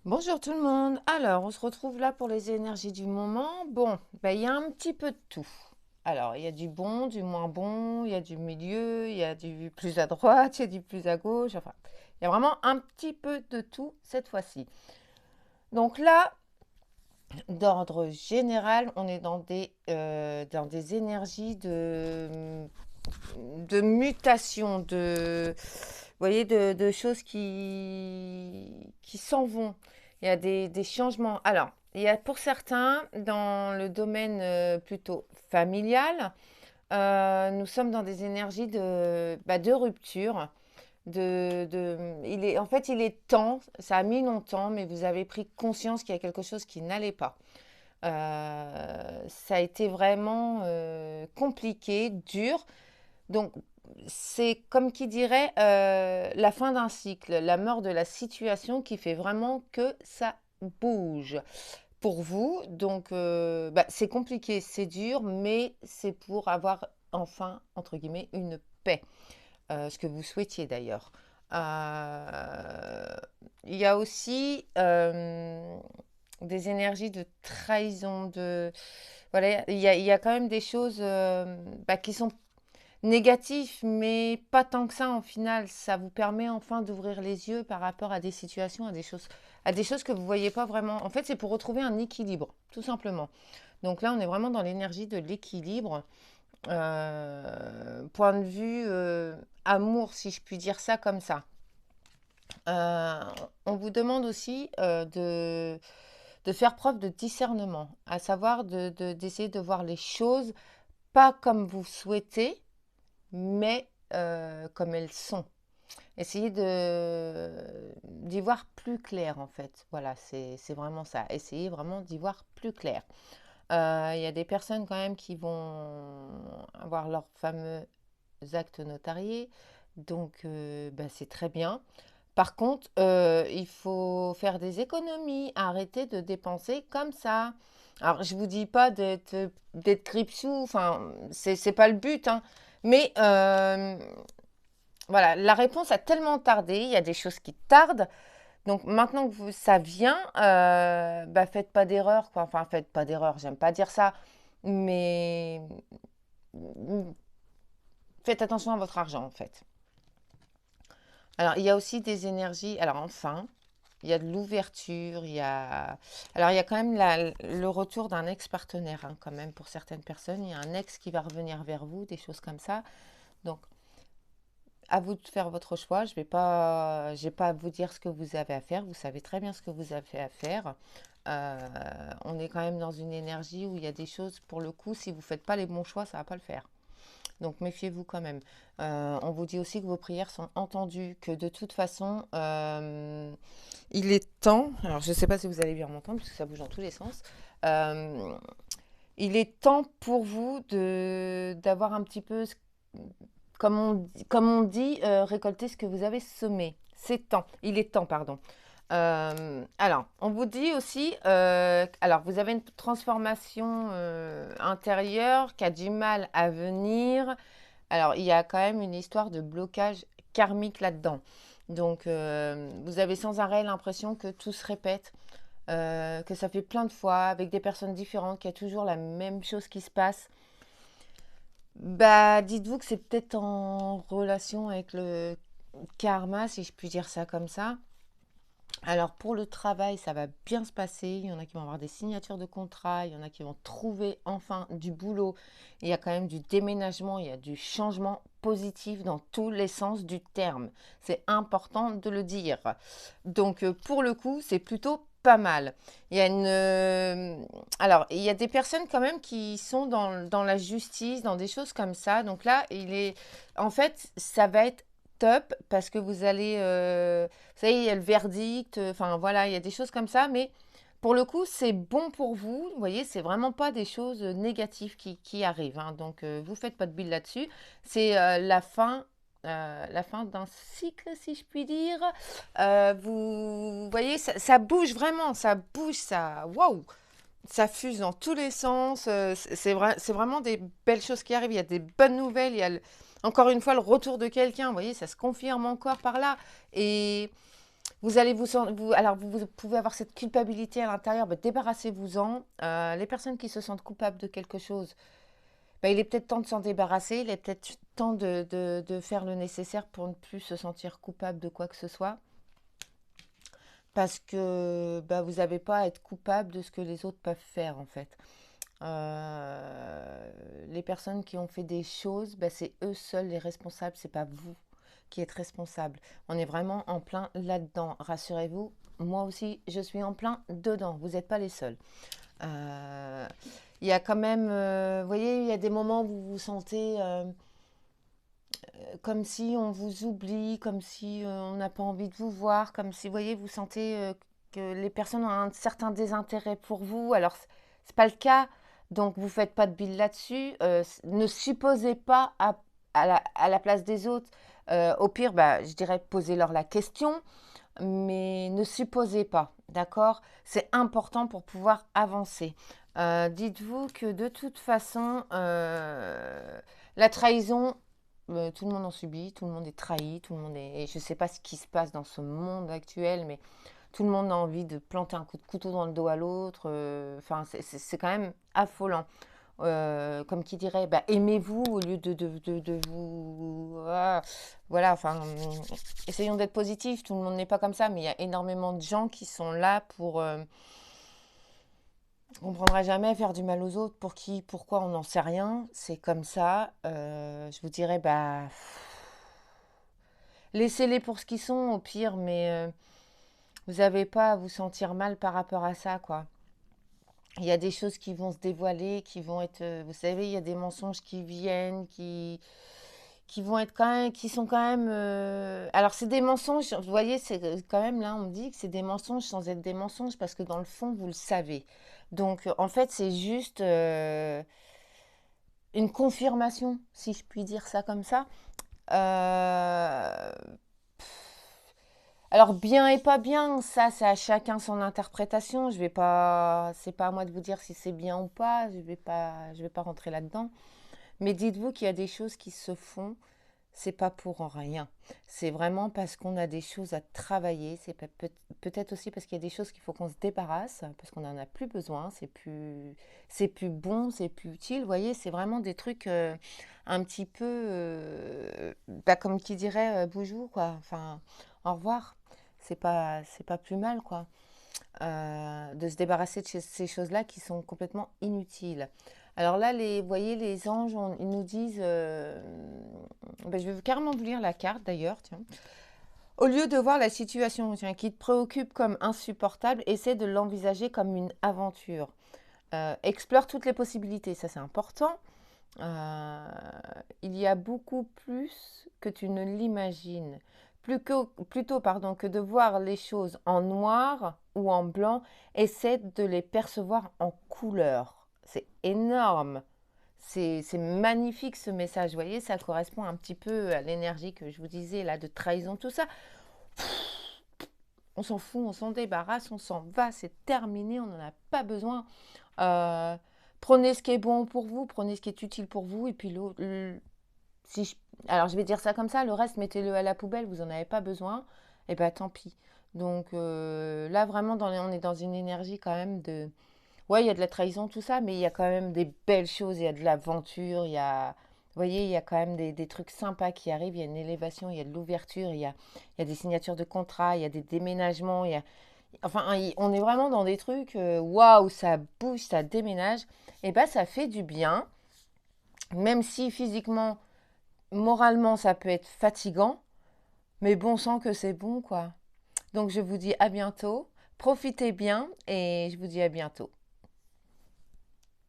Bonjour tout le monde. Alors, on se retrouve là pour les énergies du moment. Bon, il y a un petit peu de tout. Alors, il y a du bon, du moins bon, il y a du milieu, il y a du plus à droite, il y a du plus à gauche. Enfin, il y a vraiment un petit peu de tout cette fois-ci. Donc là, d'ordre général, on est dans des énergies de mutation, vous voyez, de choses qui s'en vont. Il y a des changements. Alors, il y a pour certains, dans le domaine plutôt familial, nous sommes dans des énergies de rupture. En fait, il est temps, ça a mis longtemps, mais vous avez pris conscience qu'il y a quelque chose qui n'allait pas. Ça a été vraiment compliqué, dur. Donc, c'est comme qui dirait la fin d'un cycle, la mort de la situation qui fait vraiment que ça bouge pour vous. Donc, c'est compliqué, c'est dur, mais c'est pour avoir enfin, entre guillemets, une paix. Ce que vous souhaitiez d'ailleurs. Euh, il y a aussi des énergies de trahison, voilà, il y a quand même des choses qui sont négatif, mais pas tant que ça en final. Ça vous permet enfin d'ouvrir les yeux par rapport à des situations, à des choses que vous ne voyez pas vraiment. En fait, c'est pour retrouver un équilibre, tout simplement. Donc là, on est vraiment dans l'énergie de l'équilibre. Point de vue amour, si je puis dire ça comme ça. Euh, on vous demande aussi de faire preuve de discernement, à savoir d'essayer de voir les choses pas comme vous souhaitez, mais comme elles sont. Essayez d'y voir plus clair, en fait. Voilà, c'est vraiment ça. Essayez vraiment d'y voir plus clair. Il y a des personnes quand même qui vont avoir leurs fameux actes notariés, donc c'est très bien. Par contre, il faut faire des économies, arrêter de dépenser comme ça. Alors, je vous dis pas d'être grippe-sous, enfin, c'est pas le but, hein. Mais voilà, la réponse a tellement tardé, il y a des choses qui tardent. Donc maintenant que ça vient, faites pas d'erreur, quoi. Enfin, faites pas d'erreur, j'aime pas dire ça, mais faites attention à votre argent, en fait. Alors, il y a aussi des énergies. Alors, enfin, il y a de l'ouverture, Alors, il y a quand même le retour d'un ex-partenaire, hein, quand même, pour certaines personnes. Il y a un ex qui va revenir vers vous, des choses comme ça. Donc, à vous de faire votre choix. J'ai pas à vous dire ce que vous avez à faire. Vous savez très bien ce que vous avez à faire. On est quand même dans une énergie où il y a des choses, pour le coup, si vous ne faites pas les bons choix, ça ne va pas le faire. Donc méfiez-vous quand même. On vous dit aussi que vos prières sont entendues, que de toute façon, il est temps, alors je ne sais pas si vous allez bien m'entendre, parce que ça bouge dans tous les sens, euh, il est temps pour vous d'avoir un petit peu, comme on dit, récolter ce que vous avez semé. C'est temps, il est temps, pardon. Alors, on vous dit aussi, alors vous avez une transformation intérieure qui a du mal à venir. Alors, il y a quand même une histoire de blocage karmique là-dedans. Donc, vous avez sans arrêt l'impression que tout se répète, que ça fait plein de fois avec des personnes différentes, qu'il y a toujours la même chose qui se passe. Dites-vous que c'est peut-être en relation avec le karma, si je puis dire ça comme ça. Alors pour le travail, ça va bien se passer. Il y en a qui vont avoir des signatures de contrat, il y en a qui vont trouver enfin du boulot. Il y a quand même du déménagement, il y a du changement positif dans tous les sens du terme. C'est important de le dire. Donc pour le coup, c'est plutôt pas mal. Il y a alors, il y a des personnes quand même qui sont dans la justice, dans des choses comme ça. Donc là, en fait, ça va être top parce que vous allez, vous savez, il y a le verdict, enfin voilà, il y a des choses comme ça, mais pour le coup, c'est bon pour vous. Vous voyez, c'est vraiment pas des choses négatives qui arrivent, hein. Donc, vous faites pas de bulle là-dessus. C'est la fin d'un cycle, si je puis dire. Vous voyez, ça bouge vraiment, ça bouge, ça, waouh, ça fuse dans tous les sens. C'est vraiment des belles choses qui arrivent. Il y a des bonnes nouvelles. Encore une fois le retour de quelqu'un. Vous voyez, ça se confirme encore par là. Et Vous allez alors vous pouvez avoir cette culpabilité à l'intérieur, bah, débarrassez-vous-en. Les personnes qui se sentent coupables de quelque chose, bah, il est peut-être temps de s'en débarrasser, il est peut-être temps de faire le nécessaire pour ne plus se sentir coupable de quoi que ce soit. Parce que bah, vous n'avez pas à être coupable de ce que les autres peuvent faire, en fait. Les personnes qui ont fait des choses, bah, c'est eux seuls les responsables, c'est pas vous qui êtes responsable. On est vraiment en plein là-dedans. Rassurez-vous, moi aussi, je suis en plein dedans. Vous n'êtes pas les seuls. Euh, Il y a quand même, vous voyez, il y a des moments où vous vous sentez comme si on vous oublie, comme si on n'a pas envie de vous voir, comme si, vous voyez, vous sentez que les personnes ont un certain désintérêt pour vous. Alors, c'est pas le cas, donc vous faites pas de bile là-dessus. Ne supposez pas à la place des autres. Au pire, bah, je dirais posez-leur la question, mais ne supposez pas, d'accord? C'est important pour pouvoir avancer. Dites-vous que de toute façon, la trahison, tout le monde en subit, tout le monde est trahi, tout le monde est... et je ne sais pas ce qui se passe dans ce monde actuel, mais tout le monde a envie de planter un coup de couteau dans le dos à l'autre. Enfin, c'est quand même affolant. Comme qui dirait, bah, aimez-vous au lieu de vous... Ah, voilà, enfin, essayons d'être positifs, tout le monde n'est pas comme ça, mais il y a énormément de gens qui sont là pour... on ne comprendra jamais faire du mal aux autres, pour qui, pourquoi, on n'en sait rien, c'est comme ça. Je vous dirais, bah... Laissez-les pour ce qu'ils sont, au pire, mais vous n'avez pas à vous sentir mal par rapport à ça, quoi. Il y a des choses qui vont se dévoiler, qui vont être, vous savez, il y a des mensonges qui viennent, qui vont être quand même, qui sont quand même. Alors c'est des mensonges, vous voyez, c'est quand même là, on me dit que c'est des mensonges sans être des mensonges parce que dans le fond, vous le savez. Donc en fait, c'est juste une confirmation, si je puis dire ça comme ça. Euh, Alors bien et pas bien, ça c'est à chacun son interprétation. Je vais pas, c'est pas à moi de vous dire si c'est bien ou pas. Je vais pas rentrer là-dedans. Mais dites-vous qu'il y a des choses qui se font, c'est pas pour rien. C'est vraiment parce qu'on a des choses à travailler. C'est peut-être aussi parce qu'il y a des choses qu'il faut qu'on se débarrasse parce qu'on n'en a plus besoin. C'est plus bon, c'est plus utile. Vous voyez, c'est vraiment des trucs un petit peu, bah, comme qui dirait Boujou, quoi. Enfin, au revoir. C'est pas plus mal, quoi. De se débarrasser de ces choses-là qui sont complètement inutiles. Alors là, vous voyez, les anges, ils nous disent, ben, je vais carrément vous lire la carte d'ailleurs, tiens. Au lieu de voir la situation, tiens, qui te préoccupe comme insupportable, essaie de l'envisager comme une aventure. Explore toutes les possibilités, ça c'est important. Euh, il y a beaucoup plus que tu ne l'imagines. Plutôt, pardon, que de voir les choses en noir ou en blanc, essaie de les percevoir en couleur. C'est énorme. C'est magnifique ce message. Vous voyez, ça correspond un petit peu à l'énergie que je vous disais là de trahison, tout ça. On s'en fout, on s'en débarrasse, on s'en va, c'est terminé, on n'en a pas besoin. Euh, Prenez ce qui est bon pour vous, prenez ce qui est utile pour vous, et puis si je- alors je vais dire ça comme ça, le reste mettez-le à la poubelle, vous n'en avez pas besoin, et ben tant pis. Donc là vraiment on est dans une énergie quand même de, ouais il y a de la trahison tout ça, mais il y a quand même des belles choses, il y a de l'aventure, il y a, vous voyez il y a quand même des trucs sympas qui arrivent, il y a une élévation, il y a de l'ouverture, il y a des signatures de contrats, il y a des déménagements, il y a, enfin on est vraiment dans des trucs, waouh ça bouge, ça déménage, et ben ça fait du bien, même si physiquement moralement, ça peut être fatigant, mais bon sang que c'est bon, quoi. Donc je vous dis à bientôt, profitez bien et je vous dis à bientôt.